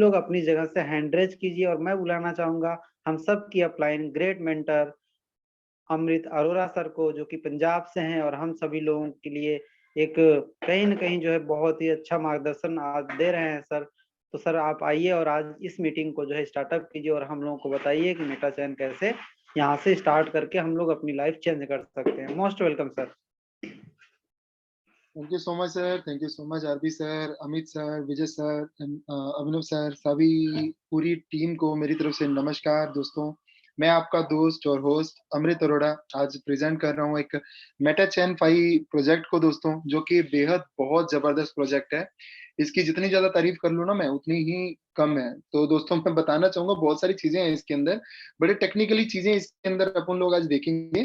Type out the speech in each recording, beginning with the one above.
लोग अपनी जगह से हैंड रेज़ कीजिए और मैं बुलाना चाहूँगा हम सब की अपलाइन ग्रेट मेंटर अमृत अरोड़ा सर को, जो कि पंजाब से हैं और हम सभी लोगों के लिए एक कहीं न कहीं जो है बहुत ही अच्छा मार्गदर्शन आज दे रहे हैं सर। तो सर आप आइए और आज इस मीटिंग को जो है स्टार्टअप कीजिए और हम लोगों को बताइए कि मेटा चयन कैसे यहाँ से स्टार्ट करके हम लोग अपनी लाइफ चेंज कर सकते हैं। Most welcome sir. Thank you so much sir. Thank you so much RB sir, Amit sir, Vijay sir, Abhinav sir, सभी पूरी टीम को मेरी तरफ से नमस्कार दोस्तों। मैं आपका दोस्त और होस्ट अमृत अरोड़ा आज प्रेजेंट कर रहा हूँ एक मेटा चैन फाई प्रोजेक्ट को दोस्तों, जो कि बेहद बहुत जबरदस्त प्रोजेक्ट है। इसकी जितनी ज्यादा तारीफ कर लूँ ना मैं, उतनी ही कम है। तो दोस्तों मैं बताना चाहूंगा, बहुत सारी चीजें हैं इसके अंदर, बड़े टेक्निकली चीजें इसके अंदर अपन लोग आज देखेंगे।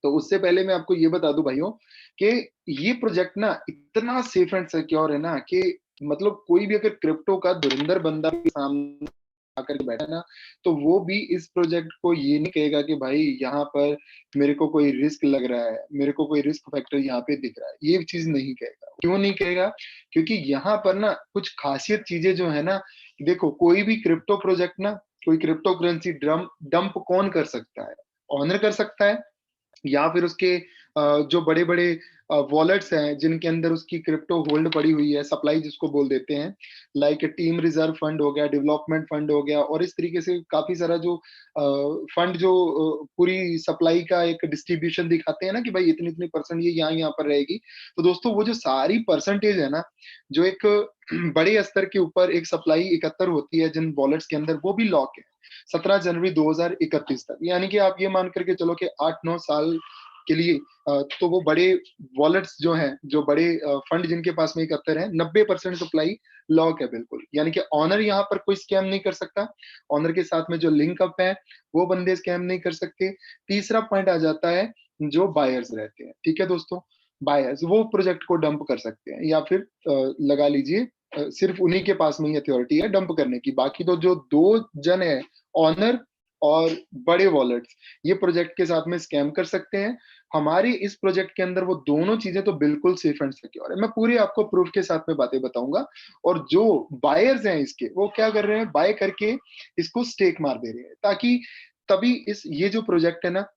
तो उससे पहले मैं आपको ये बता दूं भाइयों कि ये प्रोजेक्ट ना इतना सेफ एंड सिक्योर है ना कि मतलब कोई भी अगर क्रिप्टो का धुरंधर बंदा भी सामने आकर के बैठा ना, तो वो भी इस प्रोजेक्ट को ये नहीं कहेगा कि भाई यहाँ पर मेरे को कोई रिस्क लग रहा है, मेरे को कोई रिस्क फैक्टर यहाँ पे दिख रहा है, ये चीज नहीं कहेगा। क्यों नहीं कहेगा? क्योंकि यहाँ पर ना कुछ खासियत चीजें जो है ना, देखो कोई भी क्रिप्टो प्रोजेक्ट ना, कोई क्रिप्टो करेंसी डंप कौन कर सकता है? ऑनर कर सकता है, या फिर उसके जो बड़े बड़े वॉलेट्स हैं जिनके अंदर उसकी क्रिप्टो होल्ड पड़ी हुई है, सप्लाई जिसको बोल देते हैं, लाइक टीम रिजर्व फंड हो गया, डेवलपमेंट फंड हो गया, और इस तरीके से काफी सारा जो फंड जो पूरी सप्लाई का एक डिस्ट्रीब्यूशन दिखाते हैं ना कि भाई इतनी इतनी परसेंट ये यहाँ यहाँ पर रहेगी। तो दोस्तों वो जो सारी परसेंटेज है ना, जो एक बड़े स्तर के ऊपर एक सप्लाई इकहत्तर होती है जिन वॉलेट्स के अंदर, वो भी लॉक है 17 जनवरी 2031 तक। यानी कि आप ये मान करके चलो कि 8-9 साल के लिए तो वो बड़े वॉलेट्स जो हैं, जो बड़े फंड जिनके पास में इकहत्तर है, 90% सप्लाई लॉक है बिल्कुल। यानी कि ऑनर यहाँ पर कोई स्कैम नहीं कर सकता, ऑनर के साथ में जो लिंक अप है वो बंदे स्कैम नहीं कर सकते। तीसरा पॉइंट आ जाता है जो बायर्स रहते हैं, ठीक है दोस्तों, बायर्स वो प्रोजेक्ट को डंप कर सकते हैं, या फिर लगा लीजिए सिर्फ उन्हीं के पास में ही अथॉरिटी है डंप करने की। बाकी तो जो दो जन है, ऑनर और बड़े वॉलेट्स, ये प्रोजेक्ट के साथ में स्कैम कर सकते हैं। हमारे इस प्रोजेक्ट के अंदर वो दोनों चीजें तो बिल्कुल सेफ एंड सिक्योर है। मैं पूरी आपको प्रूफ के साथ में बातें बताऊंगा। और जो बायर्स हैं इसके, वो क्या कर रहे हैं, बाय करके इसको स्टेक मार दे रहे हैं, ताकि तभी इस ये जो प्रोजेक्ट है ना,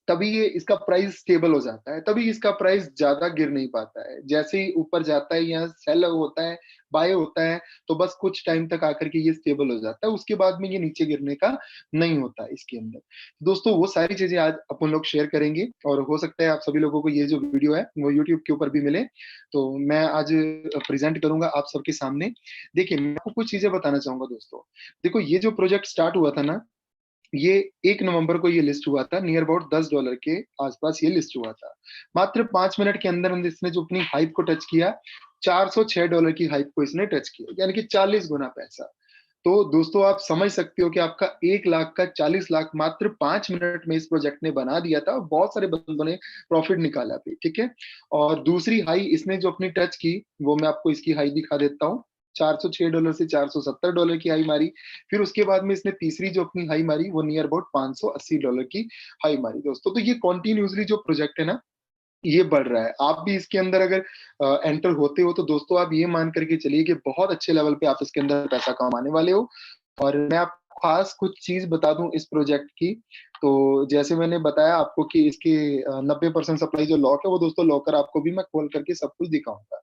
तभी ये इसका प्राइस स्टेबल हो जाता है, तभी इसका प्राइस ज्यादा गिर नहीं पाता है। जैसे ही ऊपर जाता है, यहाँ सेल होता है, बाय होता है, तो बस कुछ टाइम तक आकर के ये स्टेबल हो जाता है, उसके बाद में ये नीचे गिरने का नहीं होता है इसके अंदर। दोस्तों वो सारी चीजें आज अपन लोग शेयर करेंगे, और हो सकता है आप सभी लोगों को ये जो वीडियो है वो यूट्यूब के ऊपर भी मिले, तो मैं आज प्रेजेंट करूंगा आप सबके सामने। देखिए मैं आपको कुछ चीजें बताना चाहूंगा दोस्तों। देखो ये जो प्रोजेक्ट स्टार्ट हुआ था ना, ये 1 नवंबर को ये लिस्ट हुआ था, नियर अबाउट $10 के आसपास ये लिस्ट हुआ था। मात्र 5 मिनट के अंदर अंदर इसने जो अपनी हाइप को टच किया, $406 की हाइप को इसने टच किया, यानी कि 40 गुना पैसा। तो दोस्तों आप समझ सकते हो कि आपका 1 लाख का 40 लाख मात्र 5 मिनट में इस प्रोजेक्ट ने बना दिया था, और बहुत सारे बंदों ने प्रॉफिट निकाला भी, ठीक है। और दूसरी हाई इसने जो अपनी टच की, वो मैं आपको इसकी हाई दिखा देता हूँ। $406 से $470 की हाई मारी। फिर उसके बाद में इसने तीसरी जो अपनी हाई मारी, वो नियर अबाउट $580 की हाई मारी दोस्तों। तो ये कॉन्टिन्यूसली जो प्रोजेक्ट है ना, ये बढ़ रहा है। आप भी इसके अंदर अगर एंटर होते हो, तो दोस्तों आप ये मान करके चलिए कि बहुत अच्छे लेवल पे आप इसके अंदर पैसा कमाने वाले हो। और मैं आपको खास कुछ चीज बता दूं इस प्रोजेक्ट की। तो जैसे मैंने बताया आपको कि इसकी 90% सप्लाई जो लॉक है, वो दोस्तों लॉकर आपको भी मैं खोल करके सब कुछ दिखाऊंगा।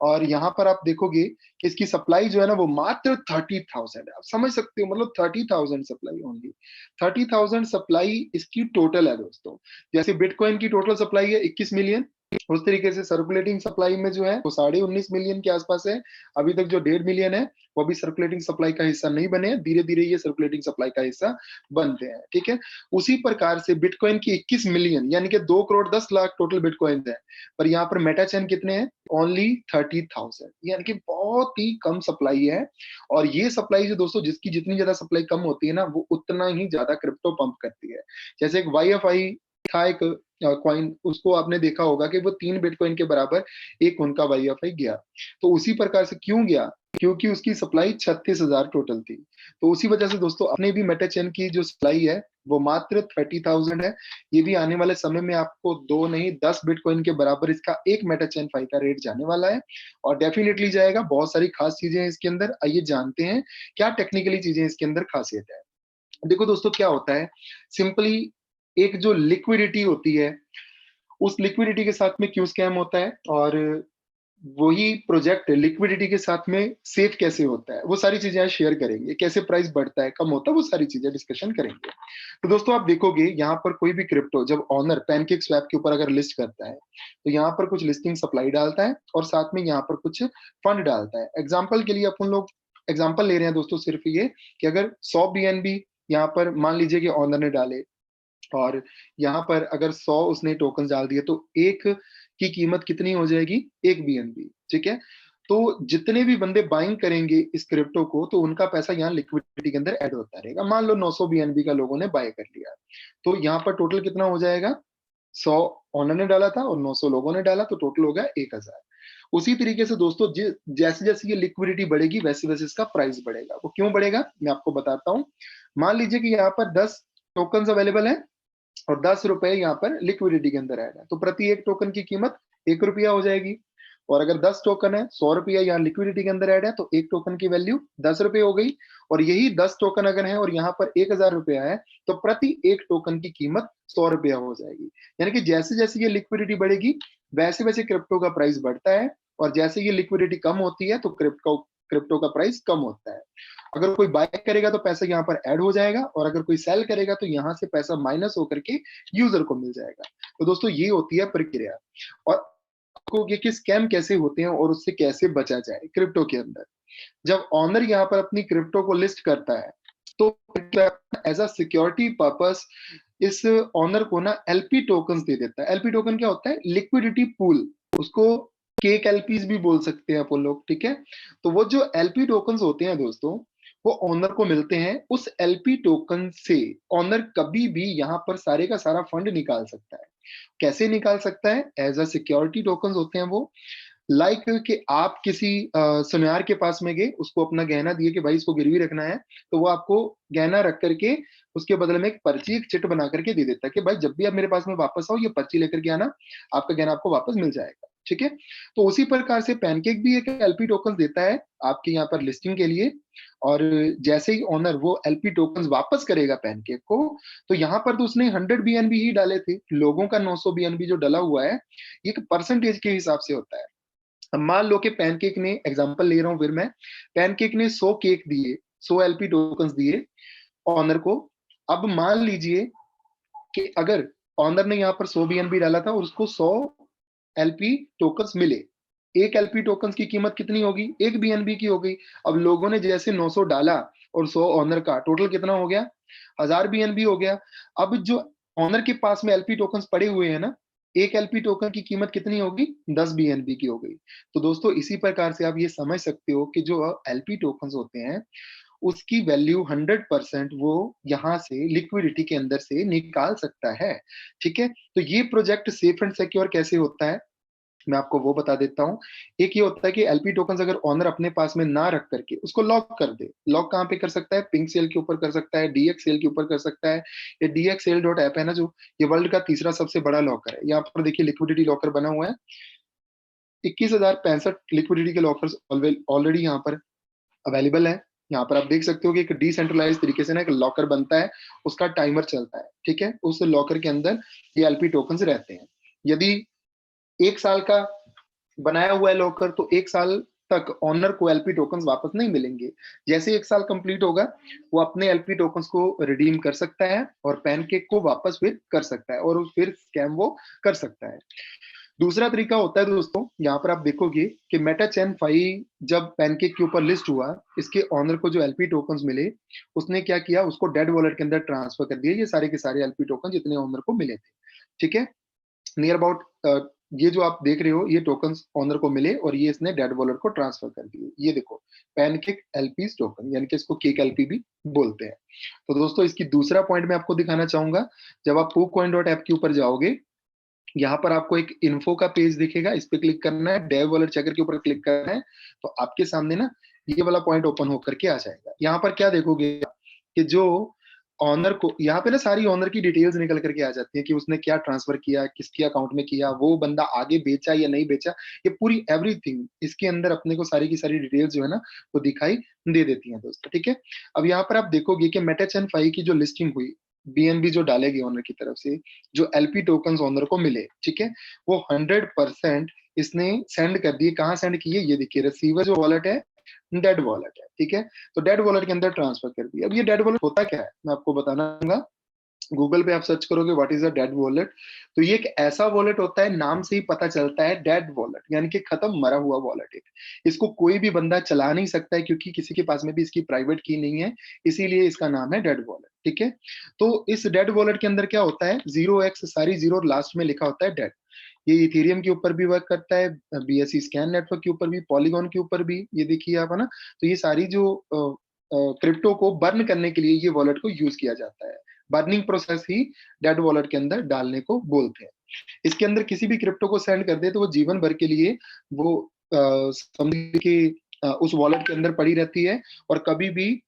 और यहाँ पर आप देखोगे कि इसकी सप्लाई जो है ना, वो मात्र 30,000 है। आप समझ सकते हो, मतलब 30,000 सप्लाई ओनली। 30,000 सप्लाई इसकी टोटल है दोस्तों। जैसे बिटकॉइन की टोटल सप्लाई है 21 मिलियन, उस तरीके से सर्कुलेटिंग सप्लाई में जो है वो 19.5 मिलियन के आसपास है। अभी तक जो 1.5 मिलियन है, वो अभी सर्कुलेटिंग सप्लाई का हिस्सा नहीं बने हैं, धीरे धीरे ये सर्कुलेटिंग सप्लाई का हिस्सा बनते हैं, ठीक है। उसी प्रकार से बिटकॉइन की 21 मिलियन, यानी कि 2 करोड़ 10 लाख टोटल बिटकॉइन है। पर यहाँ पर मेटा चैन कितने हैं? ओनली 30,000, यानी कि बहुत ही कम सप्लाई है। और ये सप्लाई जो दोस्तों, जिसकी जितनी ज्यादा सप्लाई कम होती है ना, वो उतना ही ज्यादा क्रिप्टो पंप करती है। जैसे एक YFI था, एक कॉइन, उसको आपने देखा होगा कि वो 3 बिटकॉइन के बराबर एक उनका YFI गया। तो उसी प्रकार से क्यों गया? क्योंकि उसकी सप्लाई 36,000 टोटल थी। तो उसी वजह से दोस्तों अपने भी मेटाचेन की जो सप्लाई है वो मात्र 30,000 है। ये भी आने वाले समय में आपको 2 नहीं 10 बिटकॉइन के बराबर इसका एक मेटाचेन फाई का रेट जाने वाला है, और डेफिनेटली जाएगा। बहुत सारी खास चीजें हैं इसके अंदर, आइए जानते हैं क्या टेक्निकली चीजें इसके अंदर खासियत है। देखो दोस्तों क्या होता है, सिंपली एक जो लिक्विडिटी होती है, उस लिक्विडिटी के साथ में क्यों स्कैम होता है, और वही प्रोजेक्ट लिक्विडिटी के साथ में सेफ कैसे होता है, वो सारी चीजें आज शेयर करेंगे। कैसे प्राइस बढ़ता है, कम होता है, वो सारी चीजें डिस्कशन करेंगे। तो दोस्तों आप देखोगे यहाँ पर कोई भी क्रिप्टो जब ऑनर पैनकेक स्वैप के ऊपर अगर लिस्ट करता है, तो यहाँ पर कुछ लिस्टिंग सप्लाई डालता है और साथ में यहाँ पर कुछ फंड डालता है। एग्जाम्पल के लिए अपन लोग एग्जाम्पल ले रहे हैं दोस्तों, सिर्फ ये कि अगर 100 BNB यहाँ पर मान लीजिए कि ऑनर ने डाले, और यहाँ पर अगर 100 उसने टोकन डाल दिए, तो एक की कीमत कितनी हो जाएगी, 1 BNB। ठीक है, तो जितने भी बंदे बाइंग करेंगे इस क्रिप्टो को, तो उनका पैसा यहाँ लिक्विडिटी के अंदर ऐड होता रहेगा। मान लो 900 BNB का लोगों ने बाय कर लिया, तो यहाँ पर टोटल कितना हो जाएगा, 100 ऑनर ने डाला था और 900 लोगों ने डाला, तो टोटल हो गया 1000। उसी तरीके से दोस्तों जैसे जैसे ये लिक्विडिटी बढ़ेगी वैसे वैसे इसका प्राइस बढ़ेगा। वो क्यों बढ़ेगा मैं आपको बताता हूँ। मान लीजिए कि यहाँ पर 10 टोकन अवेलेबल है और 10 रुपए यहाँ पर लिक्विडिटी के अंदर ऐड है, तो प्रति एक टोकन की कीमत 1 रुपया हो जाएगी। और अगर 10 टोकन है, 100 रुपया यहाँ लिक्विडिटी के अंदर ऐड है, तो एक टोकन की वैल्यू 10 रुपए हो गई। और यही 10 टोकन अगर है और यहाँ पर 1000 रुपया है, तो प्रति एक टोकन की कीमत 100 रुपया हो जाएगी। यानी कि जैसे जैसे ये लिक्विडिटी बढ़ेगी वैसे वैसे क्रिप्टो का प्राइस बढ़ता है, और जैसे ये लिक्विडिटी कम होती है तो क्रिप्टो का प्राइस कम होता है। अगर कोई बाय करेगा तो पैसा यहाँ पर ऐड हो जाएगा, और अगर कोई सेल करेगा तो यहाँ से पैसा माइनस होकर के यूजर को मिल जाएगा। तो दोस्तों ये होती है प्रक्रिया। और आपको ये कि स्कैम कैसे होते हैं और उससे कैसे बचा जाए क्रिप्टो के अंदर। जब ऑनर यहाँ पर अपनी क्रिप्टो को लिस्ट करता है, तो एज अ सिक्योरिटी पर्पस इस ऑनर को ना एलपी टोकन दे देता है। एलपी टोकन क्या होता है, लिक्विडिटी पूल, उसको केक एलपीज भी बोल सकते हैं अपन लोग। ठीक है, तो वो जो एलपी टोकन होते हैं दोस्तों, वो ऑनर को मिलते हैं। उस एलपी टोकन से ऑनर कभी भी यहाँ पर सारे का सारा फंड निकाल सकता है। कैसे निकाल सकता है, एज अ सिक्योरिटी टोकन होते हैं वो। लाइक कि आप किसी सुनार के पास में गए, उसको अपना गहना दिए कि भाई इसको गिरवी रखना है, तो वो आपको गहना रख करके उसके बदले में एक पर्ची, एक चिट बना करके दे देता है कि भाई जब भी आप मेरे पास में वापस आओ, ये पर्ची लेकर के आना, आपका गहना आपको वापस मिल जाएगा। ठीक है, तो उसी प्रकार से पैनकेक भी एक एलपी टोकन देता है आपके यहाँ पर लिस्टिंग के लिए। और जैसे ही ऑनर वो एलपी टोकन वापस करेगा पैनकेक को, तो यहाँ पर तो उसने 100 BNB ही डाले थे, लोगों का 900 BNB जो डला हुआ है, ये परसेंटेज के हिसाब से होता है। अब मान लो कि पैनकेक ने, एग्जांपल ले रहा हूं फिर मैं, पैनकेक ने 100 केक दिए, 100 एलपी टोकन्स दिए ऑनर को। अब मान लीजिए कि अगर ऑनर ने यहाँ पर 100 BNB डाला था और उसको 100 एलपी टोकन्स मिले, एक एलपी टोकन्स की कीमत कितनी होगी, 1 BNB की हो गई। अब लोगों ने जैसे 900 डाला और 100 ऑनर का, टोटल कितना हो गया, 1000 BNB हो गया। अब जो ऑनर के पास में एलपी टोकन्स पड़े हुए हैं ना, एक एलपी टोकन की कीमत कितनी होगी, 10 BNB की हो गई। तो दोस्तों इसी प्रकार से आप ये समझ सकते हो कि जो एलपी टोकन्स होते हैं उसकी वैल्यू 100% वो यहाँ से लिक्विडिटी के अंदर से निकाल सकता है। ठीक है, तो ये प्रोजेक्ट सेफ एंड सिक्योर कैसे होता है मैं आपको वो बता देता हूँ। एक ये होता है कि एलपी टोकन्स अगर ऑनर अपने पास में ना रख करके उसको लॉक कर दे, लॉक कहाँ पे कर सकता है, पिंक सेल के ऊपर कर सकता है, डीएक्स सेल के ऊपर कर सकता है। ये DXSale.app है ना, जो ये वर्ल्ड का तीसरा सबसे बड़ा लॉकर है। यहाँ पर देखिए लिक्विडिटी लॉकर बना हुआ है, 21,065 लिक्विडिटी के लॉकर्स ऑलरेडी यहाँ पर अवेलेबल है। यहाँ पर आप देख सकते हो कि एक डिसेंट्रलाइज तरीके से ना एक लॉकर बनता है, उसका टाइमर चलता है। ठीक है, उस लॉकर के अंदर ये एलपी टोकन्स रहते हैं। यदि 1 साल का बनाया हुआ है लॉकर, तो 1 साल तक ऑनर को एलपी टोकन्स वापस नहीं मिलेंगे। जैसे 1 साल कंप्लीट होगा, वो अपने एलपी टोकन्स को रिडीम कर सकता है और पैनकेक को वापस फिर कर सकता है, और फिर स्कैम वो कर सकता है। दूसरा तरीका होता है दोस्तों, यहाँ पर आप देखोगे कि मेटाचेन फाई जब पैनकेक के ऊपर लिस्ट हुआ, इसके ऑनर को जो एलपी टोकन्स मिले, उसने क्या किया, उसको डेड वॉलेट के अंदर ट्रांसफर कर दिए, ये सारे के सारे एलपी टोकन जितने ऑनर को मिले थे। ठीक है, नियर अबाउट ये जो आप देख रहे हो, ये टोकन्स ऑनर को मिले और ये इसने डेड वॉलेट को ट्रांसफर कर दिए। ये देखो पैनकेक एलपी टोकन, यानी कि इसको केक एलपी भी बोलते हैं। तो दोस्तों इसकी दूसरा पॉइंट मैं आपको दिखाना चाहूंगा। जब आप PooCoin.app के ऊपर जाओगे, यहाँ पर आपको एक इन्फो का पेज दिखेगा, इस पे क्लिक करना है, डेव वॉलेट चेकर के ऊपर क्लिक करना है, तो आपके सामने ना ये वाला पॉइंट ओपन होकर के आ जाएगा। यहाँ पर क्या देखोगे कि जो ऑनर को, यहाँ पे ना सारी ऑनर की डिटेल्स निकल करके आ जाती है कि उसने क्या ट्रांसफर किया, किसके अकाउंट में किया, वो बंदा आगे बेचा या नहीं बेचा, ये पूरी एवरीथिंग इसके अंदर अपने को सारी की सारी डिटेल्स जो है ना वो दिखाई दे देती हैं दोस्तों, ठीक है। अब यहाँ पर आप देखोगे कि मेटाचेन 5 की जो लिस्टिंग हुई, बीएनबी जो डालेगी ऑनर की तरफ से, जो एलपी टोकन ऑनर को मिले, ठीक है, वो 100% इसने सेंड कर दिए। कहाँ सेंड किए, ये देखिए, रिसीवर जो वॉलेट है, डेड वॉलेट है, ठीक है। तो डेड वॉलेट के अंदर ट्रांसफर कर दिया। अब ये डेड वॉलेट होता क्या है, मैं आपको बताना चाहूंगा। गूगल पे आप सर्च करोगे what is a dead wallet, तो ये एक ऐसा वॉलेट होता है, नाम से ही पता चलता है, डेड वॉलेट यानी कि खत्म, मरा हुआ वॉलेट है। इसको कोई भी बंदा चला नहीं सकता है, क्योंकि किसी के पास में भी इसकी प्राइवेट की नहीं है, इसीलिए इसका नाम है डेड वॉलेट, ठीक है। तो इस डेड वॉलेट के अंदर क्या होता है, 0x सारी जीरो लास्ट में लिखा होता है डेड। ये इथेरियम के ऊपर भी वर्क करता है, बीएससी स्कैन नेटवर्क के ऊपर भी, पॉलीगॉन के ऊपर भी, ये देखिए आप, है ना। तो ये सारी जो क्रिप्टो को बर्न करने के लिए ये वॉलेट को यूज किया जाता है। बर्निंग प्रोसेस ही डेड वॉलेट के अंदर डालने को बोलते हैं। इसके अंदर किसी भी क्रिप्टो को सेंड कर दे तो वो जीवन भर के लिए वो समझ के उस वॉलेट के अंदर पड़ी रहती है, और कभी भी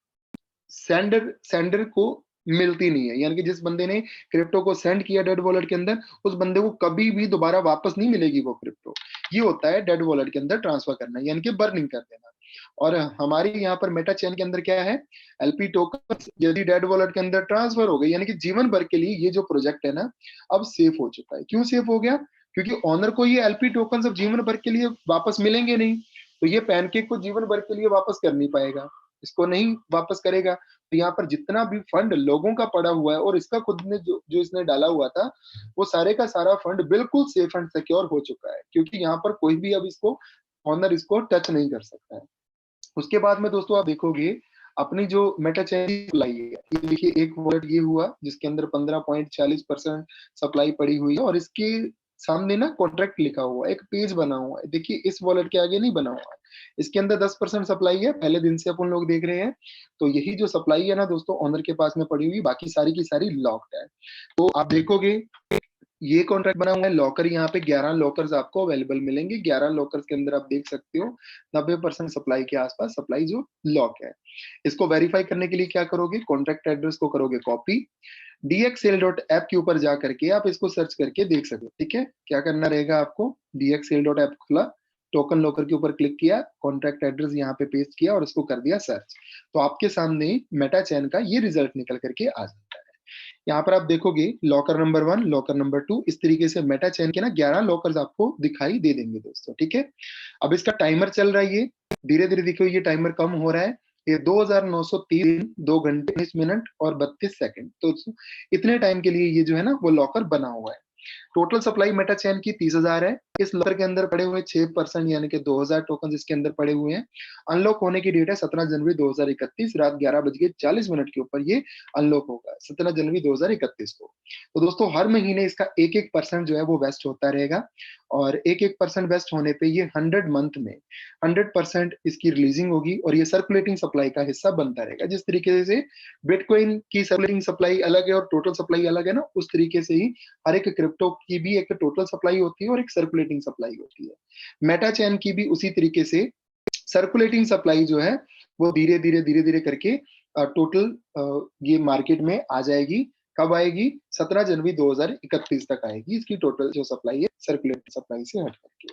सेंडर सेंडर को मिलती नहीं है। यानी कि जिस बंदे ने क्रिप्टो को सेंड किया डेड वॉलेट के अंदर, उस बंदे को कभी भी दोबारा वापस नहीं मिलेगी वो क्रिप्टो। ये होता है डेड वॉलेट के अंदर ट्रांसफर करना, यानी कि बर्निंग कर देना। और हमारे यहाँ पर मेटा चेन के अंदर क्या है, एलपी टोकन यदि डेड वॉलेट के अंदर ट्रांसफर हो गए, यानी कि जीवन भर के लिए ये जो प्रोजेक्ट है ना अब सेफ हो चुका है। क्यों सेफ हो गया, क्योंकि ऑनर को ये एलपी टोकन अब जीवन भर के लिए वापस मिलेंगे नहीं, तो ये पैनकेक को जीवन भर के लिए वापस कर नहीं पाएगा, इसको नहीं वापस करेगा। तो यहाँ पर जितना भी फंड लोगों का पड़ा हुआ है और इसका खुद ने जो जो इसने डाला हुआ था, वो सारे का सारा फंड बिल्कुल सेफ एंड सिक्योर हो चुका है, क्योंकि यहाँ पर कोई भी अब इसको ऑनर इसको टच नहीं कर सकता है। उसके बाद में दोस्तों आप देखोगे अपनी जो मेटा चेन सप्लाई है, ये देखिए एक वॉलेट ये हुआ जिसके अंदर 15.40% सप्लाई पड़ी हुई है, और इसके सामने ना कॉन्ट्रैक्ट लिखा हुआ है, एक पेज बना हुआ है। देखिए इस वॉलेट के आगे नहीं बना हुआ है, इसके अंदर 10% सप्लाई है, पहले दिन से अपन लोग देख रहे हैं। तो यही जो सप्लाई है ना दोस्तों ऑनर के पास में पड़ी हुई, बाकी सारी की सारी लॉक्ड है। तो आप देखोगे ये कॉन्ट्रैक्ट बना हुआ है, लॉकर यहाँ पे 11 लॉकर्स आपको अवेलेबल मिलेंगे। 11 लॉकर्स के अंदर आप देख सकते हो 90% सप्लाई के आसपास सप्लाई जो लॉक है। इसको वेरीफाई करने के लिए क्या करोगे, कॉन्ट्रैक्ट एड्रेस को करोगे कॉपी, dxsale.app के ऊपर जा करके आप इसको सर्च करके देख सकते हो, ठीक है। क्या करना रहेगा आपको, dxsale.app खुला, टोकन लॉकर के ऊपर क्लिक किया, कॉन्ट्रैक्ट एड्रेस यहाँ पे पेस्ट किया और उसको कर दिया सर्च, तो आपके सामने मेटा चैन का ये रिजल्ट निकल करके आ जाता है। यहाँ पर आप देखोगे लॉकर नंबर 1, लॉकर नंबर 2, इस तरीके से मेटा चेन के ना 11 लॉकर्स आपको दिखाई दे देंगे दोस्तों, ठीक है। अब इसका टाइमर चल रहा है, ये धीरे धीरे देखो ये टाइमर कम हो रहा है। ये 2903 2 घंटे 19 मिनट और 32 सेकंड, तो इतने टाइम के लिए ये जो है ना वो लॉकर बना हुआ है। टोटल सप्लाई मेटा चेन की 30,000 है। इस लॉकर के अंदर पड़े हुए 6% यानी कि 2000 टोकन इसके अंदर पड़े हुए हैं। अनलॉक होने की डेट है 17 जनवरी 2031 रात 11:40 के ऊपर ये अनलॉक होगा, 17 जनवरी 2031 को। तो दोस्तों हर महीने इसका 1-1% जो है वो वेस्ट होता रहेगा, और 1-1% वेस्ट होने पे ये 100 मंथ में 100% इसकी रिलीजिंग होगी, और ये सर्कुलेटिंग सप्लाई का हिस्सा बनता रहेगा। जिस तरीके से बिटकॉइन की सर्कुलेटिंग सप्लाई अलग है और टोटल सप्लाई अलग है ना, उस तरीके से ही हर एक क्रिप्टो की भी एक टोटल सप्लाई होती है और एक सर्कुलेटिंग सप्लाई होती है। मेटा चैन की भी उसी तरीके से सर्कुलेटिंग सप्लाई जो है वो धीरे धीरे करके टोटल ये मार्केट में आ जाएगी। कब आएगी, 17 जनवरी 2031 तक आएगी इसकी टोटल जो सप्लाई है सर्कुलेटिंग सप्लाई से हट करके।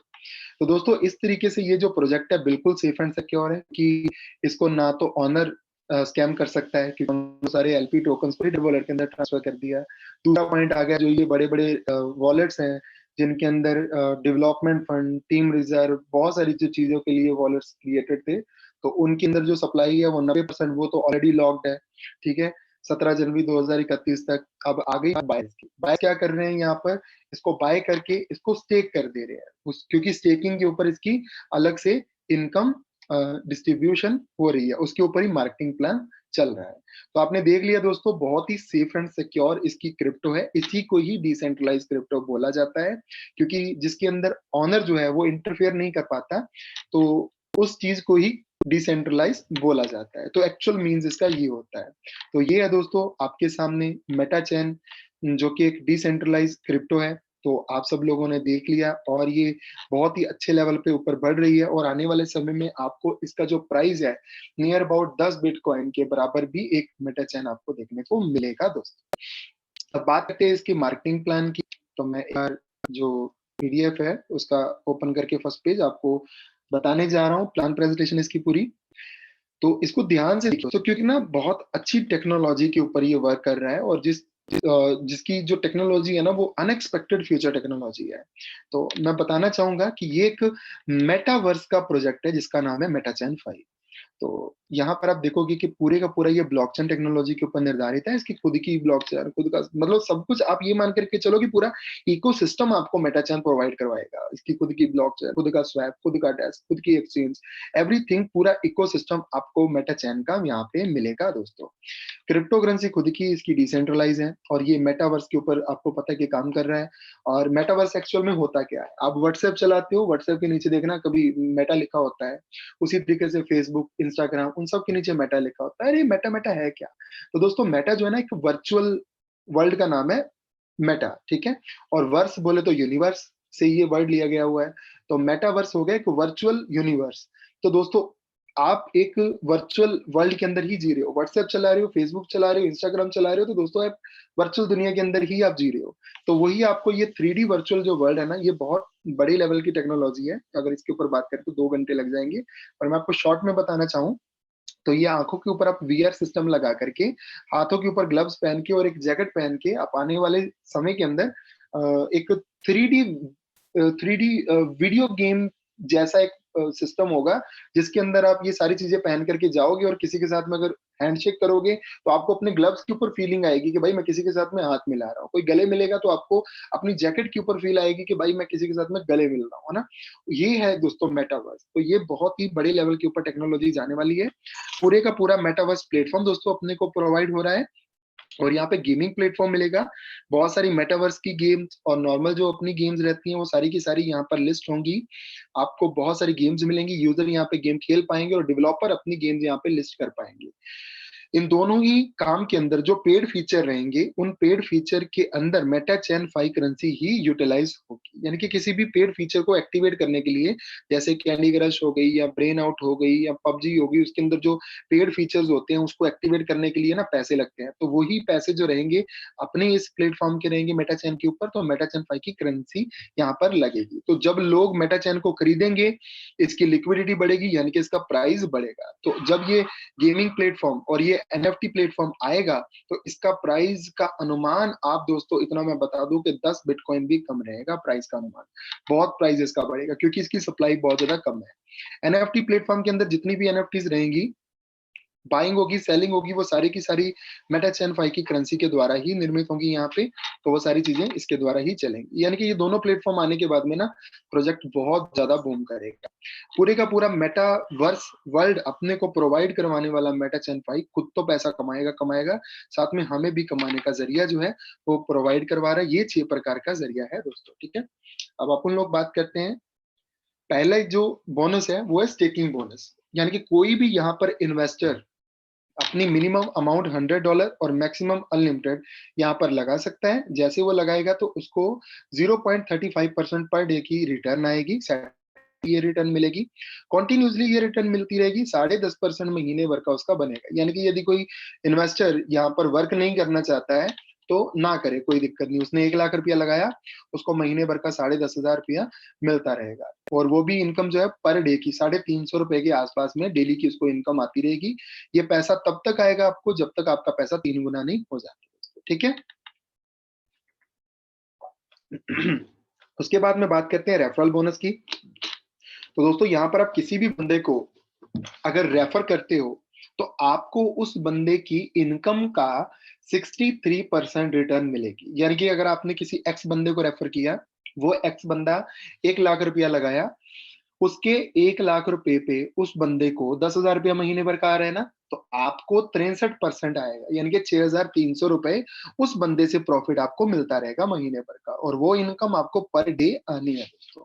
तो दोस्तों इस तरीके से ये जो प्रोजेक्ट है बिल्कुल सेफ एंड सिक्योर है, कि इसको ना तो ऑनर स्कैम कर सकता है, क्योंकि सारे एलपी टोकन को ही वॉलेट के अंदर ट्रांसफर कर दिया। दूसरा पॉइंट आ गया, जो ये बड़े बड़े वॉलेट्स हैं जिनके अंदर डेवलपमेंट फंड, टीम रिजर्व, बहुत सारी जो चीजों के लिए वॉलेट्स क्रिएटेड थे, तो उनके अंदर जो सप्लाई है वो 90% वो तो ऑलरेडी लॉक्ड है, ठीक है। 17 जनवरी 2031 तक अब आ गई बायर्स की। बाय क्या कर रहे हैं यहाँ पर, इसको बाय करके इसको स्टेक कर दे रहे हैं, क्योंकि स्टेकिंग के ऊपर इसकी अलग से इनकम डिस्ट्रीब्यूशन हो रही है, उसके ऊपर ही मार्केटिंग प्लान चल रहा है। तो आपने देख लिया दोस्तों, बहुत ही सेफ एंड सिक्योर इसकी क्रिप्टो है। इसी को ही डिसेंट्रलाइज क्रिप्टो बोला जाता है, क्योंकि जिसके अंदर ऑनर जो है वो इंटरफेयर नहीं कर पाता, तो उस चीज को ही डिसेंट्रलाइज बोला जाता है। तो एक्चुअल मीन्स इसका ये होता है। तो ये है दोस्तों आपके सामने मेटा चैन, जो कि एक डिसेंट्रलाइज क्रिप्टो है। तो आप सब लोगों ने देख लिया और ये बहुत ही अच्छे लेवल पे ऊपर बढ़ रही है और आने वाले समय में आपको इसका जो प्राइस है नियर अबाउट 10 बिटकॉइन के बराबर भी एक मेटा चैन आपको देखने को मिलेगा दोस्तों। अब बात करते हैं इसकी मार्केटिंग प्लान की। तो मैं एक बार जो पीडीएफ है उसका ओपन करके फर्स्ट पेज आपको बताने जा रहा हूँ, प्लान प्रेजेंटेशन इसकी पूरी। तो इसको ध्यान से देखो, तो क्योंकि ना बहुत अच्छी टेक्नोलॉजी के ऊपर ये वर्क कर रहा है और जिसकी जो टेक्नोलॉजी है ना वो अनएक्सपेक्टेड फ्यूचर टेक्नोलॉजी है। तो मैं बताना चाहूंगा कि ये एक मेटावर्स का प्रोजेक्ट है जिसका नाम है मेटाचैन 5। तो यहाँ पर आप देखोगे कि पूरे का पूरा ये ब्लॉकचेन टेक्नोलॉजी के ऊपर निर्धारित है। इसकी खुद की ब्लॉकचेन, खुद का मतलब सब कुछ आप ये मान करके चलो कि पूरा इकोसिस्टम आपको मेटाचैन प्रोवाइड करवाएगा। इसकी खुद की ब्लॉकचेन, खुद का स्वैप, खुद का डेस्क, खुद की एक्सचेंज, एवरीथिंग, पूरा इकोसिस्टम आपको मेटाचैन का यहाँ पे मिलेगा दोस्तों। क्रिप्टो करेंसी खुद की इसकी डिसेंट्रलाइज है और ये मेटावर्स के ऊपर आपको पता है कि काम कर रहा है। और मेटावर्स एक्चुअल में होता क्या है, आप व्हाट्सएप चलाते हो, व्हाट्सएप के नीचे देखना कभी मेटा लिखा होता है। उसी तरीके से फेसबुक, इंस्टाग्राम, उन सब के नीचे मेटा लिखा होता है। अरे मेटा मेटा है क्या? तो दोस्तों मेटा जो है ना एक वर्चुअल वर्ल्ड का नाम है मेटा, ठीक है। और वर्स बोले तो यूनिवर्स से ये वर्ड लिया गया हुआ है। तो मेटावर्स हो गया एक वर्चुअल यूनिवर्स। तो दोस्तों आप एक वर्चुअल वर्ल्ड के अंदर ही जी रहे हो, व्हाट्सएप चला रहे हो, फेसबुक चला रहे हो, इंस्टाग्राम चला रहे हो, तो दोस्तों आप वर्चुअल दुनिया के अंदर ही आप जी रहे हो। तो वही आपको ये 3D वर्चुअल जो वर्ल्ड है ना, ये बहुत बड़े लेवल की टेक्नोलॉजी है। अगर इसके ऊपर बात करें तो 2 घंटे लग जाएंगे। और मैं आपको शॉर्ट में बताना चाहूँ तो ये आंखों के ऊपर आप वीआर सिस्टम लगा करके, हाथों के ऊपर ग्लव्स पहन के और एक जैकेट पहन के आप आने वाले समय के अंदर एक 3D 3D वीडियो गेम जैसा एक सिस्टम होगा जिसके अंदर आप ये सारी चीजें पहन करके जाओगे और किसी के साथ में अगर हैंडशेक करोगे तो आपको अपने ग्लव्स के ऊपर फीलिंग आएगी कि भाई मैं किसी के साथ में हाथ मिला रहा हूँ। कोई गले मिलेगा तो आपको अपनी जैकेट के ऊपर फील आएगी कि भाई मैं किसी के साथ में गले मिल रहा हूँ, है ना। ये है दोस्तों मेटावर्स। तो ये बहुत ही बड़े लेवल के ऊपर टेक्नोलॉजी जाने वाली है। पूरे का पूरा मेटावर्स प्लेटफॉर्म दोस्तों अपने को प्रोवाइड हो रहा है और यहाँ पे गेमिंग प्लेटफॉर्म मिलेगा। बहुत सारी मेटावर्स की गेम्स और नॉर्मल जो अपनी गेम्स रहती हैं वो सारी की सारी यहाँ पर लिस्ट होंगी। आपको बहुत सारी गेम्स मिलेंगी, यूजर यहाँ पे गेम खेल पाएंगे और डेवलपर अपनी गेम्स यहाँ पे लिस्ट कर पाएंगे। इन दोनों ही काम के अंदर जो पेड फीचर रहेंगे उन पेड फीचर के अंदर मेटा चैन 5 करेंसी ही यूटिलाइज होगी। यानी कि किसी भी पेड फीचर को एक्टिवेट करने के लिए, जैसे कैंडी क्रश हो गई या ब्रेन आउट हो गई या पबजी होगी, उसके अंदर जो पेड फीचर्स होते हैं उसको एक्टिवेट करने के लिए ना पैसे लगते हैं। तो वही पैसे जो रहेंगे अपने इस प्लेटफॉर्म के रहेंगे मेटा चैन के ऊपर, तो मेटा चैन 5 की करेंसी यहाँ पर लगेगी। तो जब लोग मेटा चैन को खरीदेंगे इसकी लिक्विडिटी बढ़ेगी, यानी कि इसका प्राइस बढ़ेगा। तो जब ये गेमिंग प्लेटफॉर्म और ये एनएफटी प्लेटफॉर्म आएगा तो इसका प्राइस का अनुमान आप दोस्तों इतना मैं बता दूं कि 10 बिटकॉइन भी कम रहेगा प्राइस का अनुमान। बहुत प्राइस इसका बढ़ेगा क्योंकि इसकी सप्लाई बहुत ज्यादा कम है। एनएफटी प्लेटफॉर्म के अंदर जितनी भी एनएफटीज रहेंगी, बाइंग होगी, सेलिंग होगी, वो सारी की सारी मेटा चैन 5 की करेंसी के द्वारा ही निर्मित होंगी यहाँ पे। तो वो सारी चीजें इसके द्वारा ही चलेंगी। यानी कि ये दोनों प्लेटफॉर्म आने के बाद में ना प्रोजेक्ट बहुत ज्यादा बूम करेगा। पूरे का पूरा मेटावर्स वर्ल्ड अपने को प्रोवाइड करवाने वाला मेटा चैन 5 खुद तो पैसा कमाएगा कमाएगा, साथ में हमें भी कमाने का जरिया जो है वो प्रोवाइड करवा रहा है। ये 6 प्रकार का जरिया है दोस्तों, ठीक है। अब अपन लोग बात करते हैं, पहला जो बोनस है वो है स्टेकिंग बोनस। यानी कि कोई भी यहाँ पर इन्वेस्टर अपनी मिनिमम अमाउंट $100 और मैक्सिमम अनलिमिटेड यहाँ पर लगा सकता है। जैसे वो लगाएगा तो उसको 0.35% पर डे की रिटर्न आएगी, ये रिटर्न मिलेगी। कॉन्टिन्यूसली ये रिटर्न मिलती रहेगी, 10.5% महीने भर का उसका बनेगा। यानी कि यदि कोई इन्वेस्टर यहाँ पर वर्क नहीं करना चाहता है तो ना करे, कोई दिक्कत नहीं। उसने 1 लाख रुपया लगाया, उसको महीने भर का 10,500 रुपया मिलता रहेगा। और वो भी इनकम जो है पर डे की 350 रुपए के आसपास में डेली की उसको इनकम आती रहेगी। ये पैसा तब तक आएगा आपको जब तक आपका पैसा 3 गुना नहीं हो जाता, ठीक है। उसके बाद में बात करते हैं रेफरल बोनस की। तो दोस्तों यहाँ पर आप किसी भी बंदे को अगर रेफर करते हो तो आपको उस बंदे की इनकम का 63% रिटर्न मिलेगी। यानी कि अगर आपने किसी एक्स बंदे को रेफर किया, वो एक्स बंदा 1 लाख रुपया लगाया, उसके 1 लाख रुपए पे उस बंदे को 10,000 रुपया महीने भर का आ रहा है ना, तो आपको 63% आएगा। यानी कि 6,300 रुपए उस बंदे से प्रॉफिट आपको मिलता रहेगा महीने भर का, और वो इनकम आपको पर डे आनी है दोस्तों।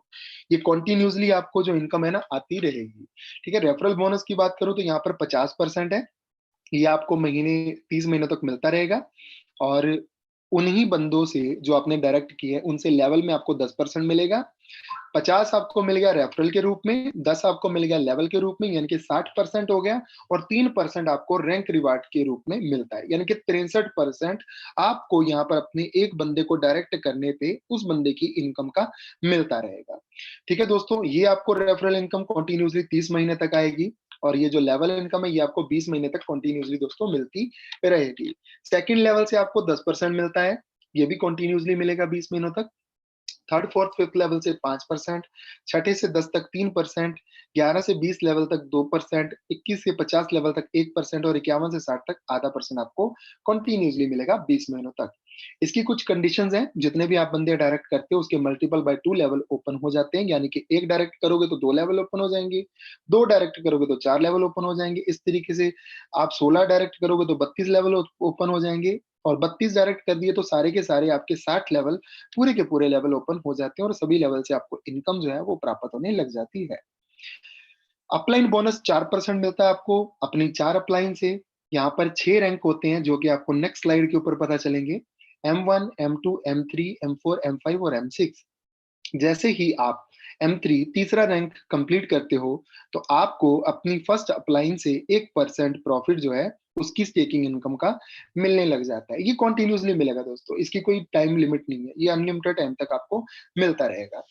ये कॉन्टिन्यूसली आपको जो इनकम है ना आती रहेगी, ठीक है। रेफरल बोनस की बात करूं तो यहाँ पर 50% है, ये आपको महीने 30 महीनों तक मिलता रहेगा। और उन्हीं बंदों से जो आपने डायरेक्ट किए हैं उनसे लेवल में आपको 10% मिलेगा, 50 आपको मिल गया रेफरल के रूप में, 10 आपको मिल गया लेवल के रूप में, यानी कि 60% हो गया, और 3% आपको रैंक रिवार्ड के रूप में मिलता है, यानी कि 63% आपको यहाँ पर अपने एक बंदे को डायरेक्ट करने पे उस बंदे की इनकम का मिलता रहेगा। ठीक है दोस्तों, ये आपको रेफरल इनकम कंटिन्यूअसली 30 महीने तक आएगी, और ये जो लेवल इनकम है ये आपको 20 महीने तक कंटिन्यूअसली दोस्तों मिलती रहेगी। सेकंड लेवल से आपको 10% मिलता है, ये भी कंटिन्यूअसली मिलेगा 20 महीनों तक। थर्ड फोर्थ फिफ्थ लेवल से 5%, छठे से 10 तक 3%, 11 से 20 लेवल तक 2%, 21 से 50 लेवल तक 1%, और 51 से 60 तक आधा परसेंट आपको कंटिन्यूअसली मिलेगा 20 महीनों तक। इसकी कुछ कंडीशंस हैं, जितने भी आप बंदे डायरेक्ट करते हो उसके मल्टीपल बाय 2 लेवल ओपन हो जाते हैं, यानी कि एक डायरेक्ट करोगे तो 2 लेवल ओपन हो जाएंगे, 2 डायरेक्ट करोगे तो 4 लेवल ओपन हो जाएंगे, इस तरीके से आप 16 डायरेक्ट करोगे तो 32 लेवल ओपन हो जाएंगे, और 32 डायरेक्ट कर दिए तो सारे के सारे आपके 60 लेवल पूरे के पूरे लेवल ओपन हो जाते हैं, और सभी लेवल से आपको इनकम जो है वो प्राप्त होने लग जाती है। अपलाइन बोनस 4% मिलता है आपको अपनी 4 अपलाइन से। यहाँ पर 6 रैंक होते हैं जो कि आपको नेक्स्ट स्लाइड के ऊपर पता चलेंगे। M1, M2, M3, M4, M5 और M6। जैसे ही आप M3 तीसरा रैंक कंप्लीट करते हो तो आपको अपनी फर्स्ट अपलाइन से 1% प्रॉफिट जो है उसकी स्टेकिंग इनकम का मिलने लग जाता है। ये कंटिन्यूअसली मिलेगा दोस्तों, इसकी कोई टाइम लिमिट नहीं है, ये अनलिमिटेड टाइम तक आपको मिलता रहेगा।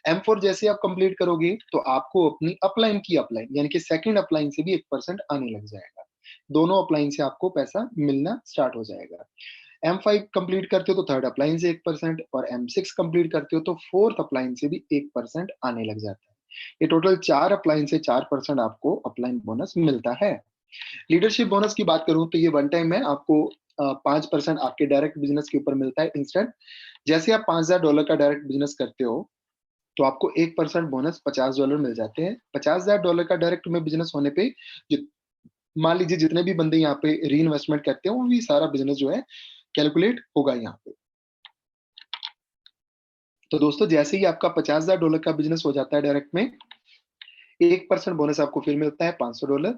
M4 जैसे आप कंप्लीट करोगे तो आपको अपनी अपलाइन की अपलाइन यानी कि सेकंड अपलाइन से भी 1% आने लग जाएगा। दोनों अपलाइन से आपको पैसा मिलना स्टार्ट हो जाएगा। M5 कंप्लीट करते हो तो थर्ड अपलाइन से 1%, और M6 कंप्लीट करते हो तो फोर्थ अपलाइन से भी 1% आने लग जाता है। ये टोटल 4 अपलाइन से 4% आपको अपलाइन बोनस मिलता है। लीडरशिप बोनस की बात करूं तो ये वन टाइम है, आपको 5% आपके डायरेक्ट बिजनेस के ऊपर मिलता है इंस्टेंट। जैसे आप $5,000 का डायरेक्ट बिजनेस करते हो तो आपको 1% बोनस $50 मिल जाते हैं। $50,000 का डायरेक्ट में बिजनेस होने पे मान लीजिए जितने भी बंदे यहाँ पे री इन्वेस्टमेंट करते हैं वो भी सारा बिजनेस जो है कैलकुलेट होगा यहाँ पे। तो दोस्तों जैसे ही आपका $50,000 का बिजनेस हो जाता है डायरेक्ट में, 1% बोनस आपको फिर मिलता है $500।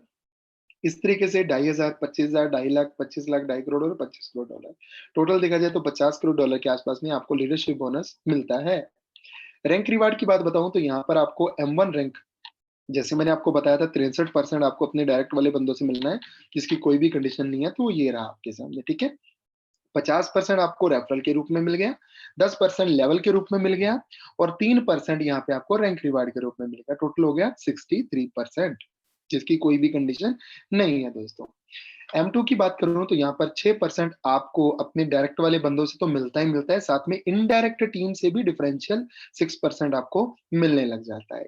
इस तरीके से 2,500, 25,000, 2,50,000, 25 लाख, 2.5 करोड़ और $25 करोड़। टोटल देखा जाए तो $50 करोड़ के आसपास में आपको लीडरशिप बोनस मिलता है। रैंक रिवार्ड की बात बताऊं तो यहाँ पर आपको M1 रैंक, जैसे मैंने आपको बताया था 63% आपको अपने डायरेक्ट वाले बंदों से मिलना है, जिसकी कोई भी कंडीशन नहीं है, तो ये रहा आपके सामने, ठीक है। 50% आपको रेफरल के रूप में मिल गया, 10% लेवल के रूप में मिल गया, और 3% यहाँ पे आपको रैंक रिवार्ड के रूप में मिल गया। टोटल हो गया 63%, जिसकी कोई भी कंडीशन नहीं है दोस्तों। M2 की बात करूं तो यहाँ पर 6% आपको अपने डायरेक्ट वाले बंदों से तो मिलता ही मिलता है, साथ में इनडायरेक्ट टीम से भी डिफरेंशियल 6% आपको मिलने लग जाता है।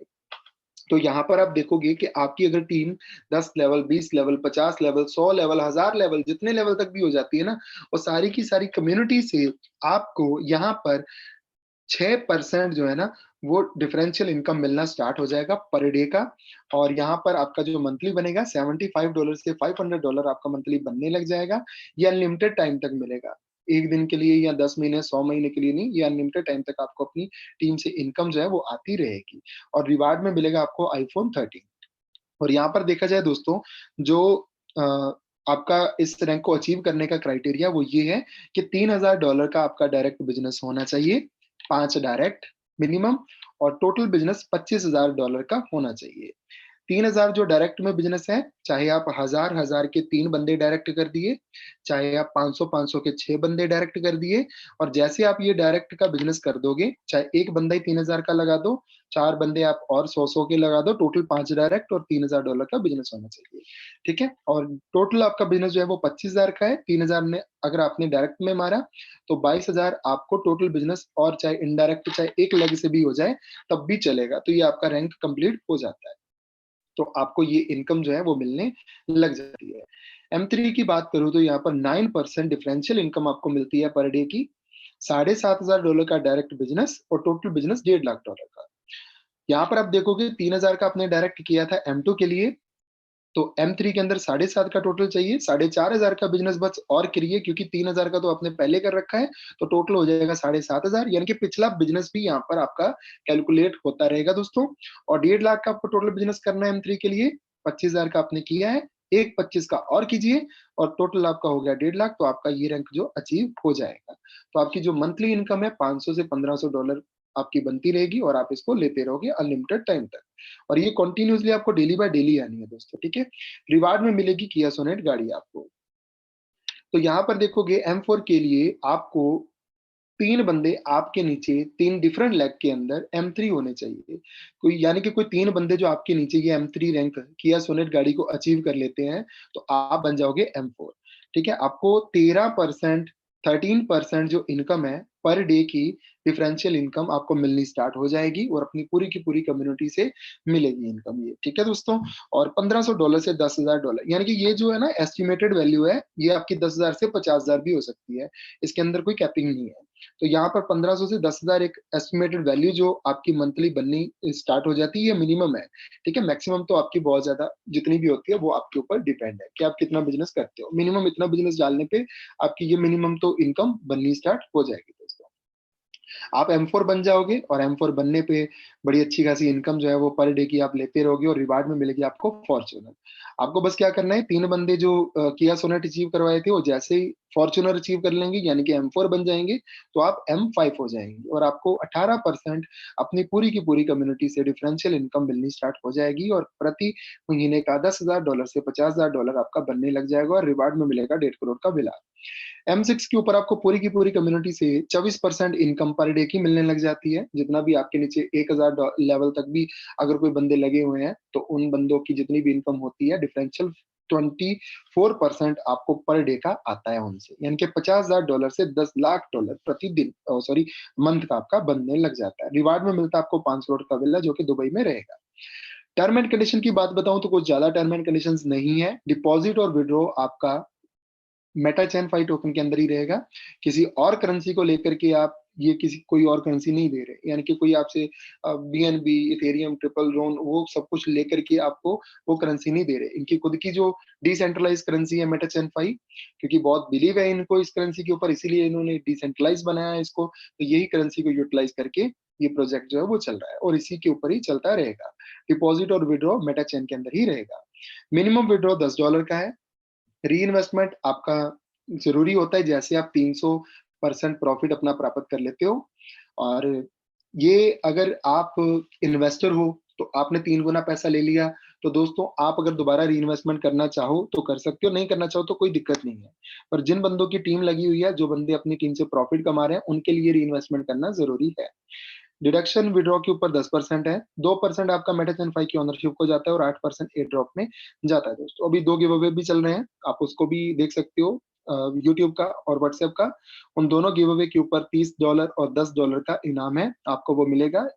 तो यहाँ पर आप देखोगे कि आपकी अगर team 10 level, 20 level, 50 level, 100 level, 1000 level, जितने लेवल तक भी हो जाती है ना, वो सारी की सारी कम्युनिटी से आपको यहाँ पर 6% जो है ना वो डिफरेंशियल इनकम मिलना स्टार्ट हो जाएगा पर डे का। और यहाँ पर आपका जो मंथली बनेगा $75 से $500 आपका मंथली बनने लग जाएगा। ये अनलिमिटेड टाइम तक मिलेगा, एक दिन के लिए या 10 महीने 100 महीने के लिए नहीं, ये अनलिमिटेड टाइम तक आपको अपनी टीम से इनकम जो है वो आती रहेगी। और रिवार्ड में मिलेगा आपको iPhone 13। और यहाँ पर देखा जाए दोस्तों, जो अ, आपका इस रैंक को अचीव करने का क्राइटेरिया वो ये है कि $3,000 का आपका डायरेक्ट बिजनेस होना चाहिए, 5 डायरेक्ट मिनिमम, और टोटल बिजनेस $25,000 का होना चाहिए। 3,000 जो डायरेक्ट में बिजनेस है, चाहे आप 1,000 के 3 बंदे डायरेक्ट कर दिए, चाहे आप 500 के 6 बंदे डायरेक्ट कर दिए, और जैसे आप ये डायरेक्ट का बिजनेस कर दोगे, चाहे एक बंदा ही 3,000 का लगा दो, 4 बंदे आप और 100 के लगा दो, टोटल 5 डायरेक्ट और $3,000 का बिजनेस होना चाहिए, ठीक है। और टोटल आपका बिजनेस जो है वो 25,000 का है। 3,000 में अगर आपने डायरेक्ट में मारा तो 22,000 आपको टोटल बिजनेस, और चाहे इनडायरेक्ट चाहे एक लेग से भी हो जाए तब भी चलेगा, तो ये आपका रैंक कंप्लीट हो जाता है। तो आपको ये इनकम जो है वो मिलने लग जाती है। M3 की बात करूं तो यहाँ पर 9% डिफरेंशियल इनकम आपको मिलती है पर डे की। $7,500 का डायरेक्ट बिजनेस और टोटल बिजनेस $1.5 लाख का। यहाँ पर आप देखोगे 3,000 का आपने डायरेक्ट किया था M2 के लिए, तो M3 के अंदर 7.5 का टोटल चाहिए, 4,500 का बिजनेस बस और करिए, क्योंकि 3,000 का तो आपने पहले कर रखा है, तो टोटल हो जाएगा 7,500, यानी कि पिछला बिजनेस भी यहाँ पर आपका कैलकुलेट होता रहेगा दोस्तों। और 1.5 लाख का आपको टोटल बिजनेस करना है M3 के लिए, 25,000 का आपने किया है, एक 25 का और कीजिए और टोटल आपका हो गया 1.5 लाख, तो आपका ये रैंक जो अचीव हो जाएगा। तो आपकी जो मंथली इनकम है $500 से $1500 आपकी बनती रहेगी और आप इसको लेते रहोगे अनलिमिटेड टाइम तक। और ये कंटिन्यूअसली आपको डेली बाय डेली आनी है दोस्तों, ठीक है? रिवार्ड में मिलेगी किया सोनेट गाड़ी आपको। तो यहाँ पर देखोगे M4 के लिए आपको 3 बंदे आपके नीचे 3 डिफरेंट लैग के अंदर M3 होने चाहिए। कोई यानी कि कोई 3 बंदे जो आपके नीचे ये M3 रैंक किया सोनेट गाड़ी को अचीव कर लेते हैं, तो आप बन जाओगे M4, ठीक है? आपको 13%, 13% जो इनकम है पर डे की डिफरेंशियल इनकम आपको मिलनी स्टार्ट हो जाएगी और अपनी पूरी की पूरी कम्युनिटी से मिलेगी इनकम ये, ठीक है दोस्तों? और $1500 से $10,000 यानी कि ये जो है ना एस्टिमेटेड वैल्यू है, ये आपकी 10,000 से 50,000 भी हो सकती है। इसके अंदर कोई कैपिंग नहीं है। तो यहाँ पर 1500 से 10,000 एक एस्टिमेटेड वैल्यू जो आपकी मंथली बननी स्टार्ट हो जाती है, ये मिनिमम है, ठीक है? मैक्सिमम तो आपकी बहुत ज़्यादा जितनी भी होती है, वो आपके ऊपर डिपेंड है कि आप कितना बिज़नेस करते हो। मिनिमम इतना बिज़नेस डालने पे आपकी ये मिनिमम तो इनकम बननी स्टार्ट हो जाएगी दोस्तों। आप M4 बन जाओगे और M4 बनने पे बड़ी अच्छी खासी इनकम जो है वो पर डे की आप लेते रहोगे और रिवार्ड में मिलेगी आपको फॉर्च्यूनर। आपको बस क्या करना है, 3 बंदे जो किया सोनेट अचीव करवाए थे, वो जैसे ही फॉर्च्यूनर अचीव कर लेंगे यानी कि M4 बन जाएँगे, तो आप M5 हो जाएँगे और आपको 18% अपनी पूरी की पूरी कम्युनिटी से डिफरेंशियल इनकम मिलनी स्टार्ट हो जाएगी और प्रति महीने का $10,000 से $50,000 आपका बनने लग जाएगा और रिवार्ड में मिलेगा 1.5 करोड़ का बिल। M6 के ऊपर आपको पूरी की पूरी कम्युनिटी से 24% इनकम पर डे की मिलने लग जाती है। जितना भी आपके नीचे 1000 लेवल तक भी अगर कोई बंदे लगे हुए हैं, तो उन बंदों की जितनी भी इनकम होती है डिफरेंशियल 24% आपको पर डे का आता है उनसे। यानी कि $50,000 से $10,00,000 प्रतिदिन सॉरी मंथ का आपका बनने लग जाता है। रिवार्ड में मिलता है आपको 5 करोड़ का विला जो कि दुबई में रहेगा। टर्म एंड कंडीशन की बात बताऊँ तो कुछ ज़्यादा टर्म एंड कंडीशंस नहीं है। डिपॉज़िट और विथड्रॉ आपका मेटा चैन फाई टोकन के अंदर ही रहेगा। किसी और करेंसी को लेकर के आप ये किसी कोई और करेंसी नहीं दे रहे। यानी कि कोई आपसे बीएनबी, इथेरियम, ट्रिपल रोन वो सब कुछ लेकर के आपको वो करेंसी नहीं दे रहे। इनकी खुद की जो डिसेंट्रलाइज़्ड करेंसी है मेटा चैन फाई, क्योंकि बहुत बिलीव है इनको इस करेंसी के ऊपर, इसीलिए इन्होंने डिसेंट्रलाइज़ बनाया है इसको। तो यही करेंसी को यूटिलाइज़ करके ये प्रोजेक्ट जो है वो चल रहा है और इसी के ऊपर ही चलता रहेगा। डिपॉज़िट और विथड्रॉ मेटा चैन के अंदर ही रहेगा। मिनिमम विथड्रॉ $10 का है। रीइन्वेस्टमेंट आपका ज़रूरी होता है जैसे आप 300% प्रॉफ़िट अपना प्राप्त कर लेते हो और ये अगर आप इन्वेस्टर हो, तो आपने 3 गुना पैसा ले लिया, तो दोस्तों आप अगर दोबारा रीइन्वेस्टमेंट करना चाहो, तो कर सकते हो, नहीं करना चाहो तो कोई दिक्कत नहीं है। पर जिन बंदों की टीम लगी हुई है, जो बंदे अपनी टीम से प्रॉफ़िट कमा रहे हैं, उनके लिए रीइन्वेस्टमेंट करना ज़रूरी है। डिडक्शन विथड्रॉ के ऊपर 10% है, 2% आपका मेटाचैन फाई की ओनरशिप को जाता है और 8% एयर ड्रॉप में जाता है दोस्तों। अभी 2 गिव अवे भी चल रहे हैं, आप उसको भी देख सकते हो यूट्यूब का और व्हाट्सएप का। उन दोनों गिव अवे के ऊपर $30 और $10 का इनाम है, आपको वो मिलेगा।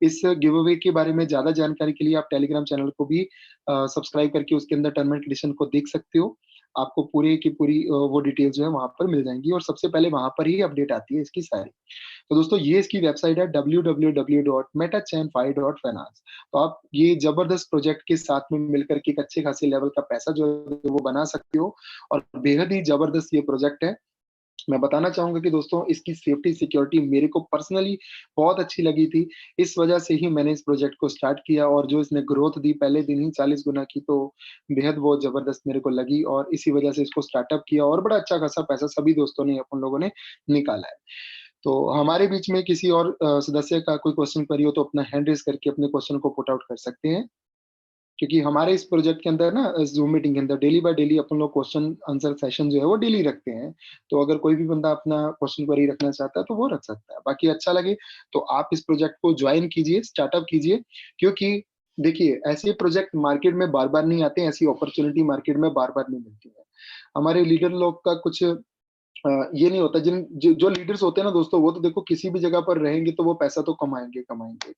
इस गिव अवे के बारे में ज़्यादा जानकारी के लिए आप टेलीग्राम चैनल को भी सब्सक्राइब करके उसके अंदर टर्म एंड कंडीशन को देख सकते हो। आपको पूरी की पूरी वो डिटेल्स जो है वहाँ पर मिल जाएँगी और सबसे पहले वहाँ पर ही अपडेट आती है इसकी सारी। तो दोस्तों ये इसकी वेबसाइट है www.metachanfi.finance। तो आप ये जबरदस्त प्रोजेक्ट के साथ में मिलकर के एक अच्छे खासे लेवल का पैसा जो है वो बना सकते हो और बेहद ही जबरदस्त ये प्रोजेक्ट है। मैं बताना चाहूँगा कि दोस्तों इसकी सेफ्टी सिक्योरिटी मेरे को पर्सनली बहुत अच्छी लगी थी। इस वजह से ही मैंने इस प्रोजेक्ट को स्टार्ट किया और जो इसने ग्रोथ दी पहले दिन ही 40 गुना की, तो बेहद वो ज़बरदस्त मेरे को लगी और इसी वजह से इसको स्टार्टअप किया और बड़ा अच्छा खासा पैसा सभी दोस्तों ने अपन लोगों ने निकाला है। तो हमारे बीच में किसी और सदस्य का कोई क्वेश्चन क्वेरी हो तो अपना हैंड रेज़ करके अपने क्वेश्चन को पुट आउट कर सकते हैं। क्योंकि हमारे इस प्रोजेक्ट के अंदर ना ज़ूम मीटिंग के अंदर डेली बाय डेली अपन लोग क्वेश्चन आंसर सेशन जो है वो डेली रखते हैं। तो अगर कोई भी बंदा अपना क्वेश्चन क्वेरी रखना चाहता है तो वो रख सकता है। बाकी अच्छा लगे तो आप इस प्रोजेक्ट को जॉइन कीजिए, स्टार्टअप कीजिए क्योंकि देखिए ऐसे प्रोजेक्ट मार्केट में बार-बार नहीं आते हैं, ऐसी अपॉर्च्युनिटी मार्केट में बार-बार नहीं मिलती है। हमारे लीडर लोग का कुछ ये नहीं होता जो लीडर्स होते हैं ना दोस्तों, वो तो देखो किसी भी जगह पर रहेंगे तो वो पैसा तो कमाएँगे, कमाएँगे।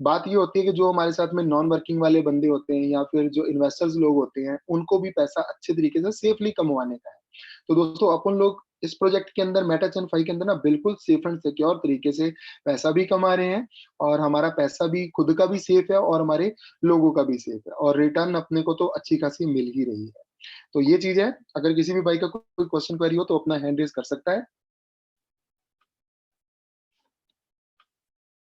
बात ये होती है कि जो हमारे साथ में नॉन वर्किंग वाले बंदे होते हैं या फिर जो इन्वेस्टर्स लोग होते हैं, उनको भी पैसा अच्छे तरीके से सेफली कमवाने का है। तो दोस्तों अपन लोग इस प्रोजेक्ट के अंदर मेटाचैन फाई के अंदर ना बिल्कुल सेफ एंड सिक्योर तरीके से पैसा भी कमा रहे हैं और हमारा पैसा भी खुद का भी सेफ है और हमारे लोगों का भी सेफ है और रिटर्न अपने को तो अच्छी खासी मिल ही रही है। तो ये चीज़ है, अगर किसी भी भाई का कोई क्वेश्चन क्वेरी हो तो अपना हैंड रेज़ कर सकता है।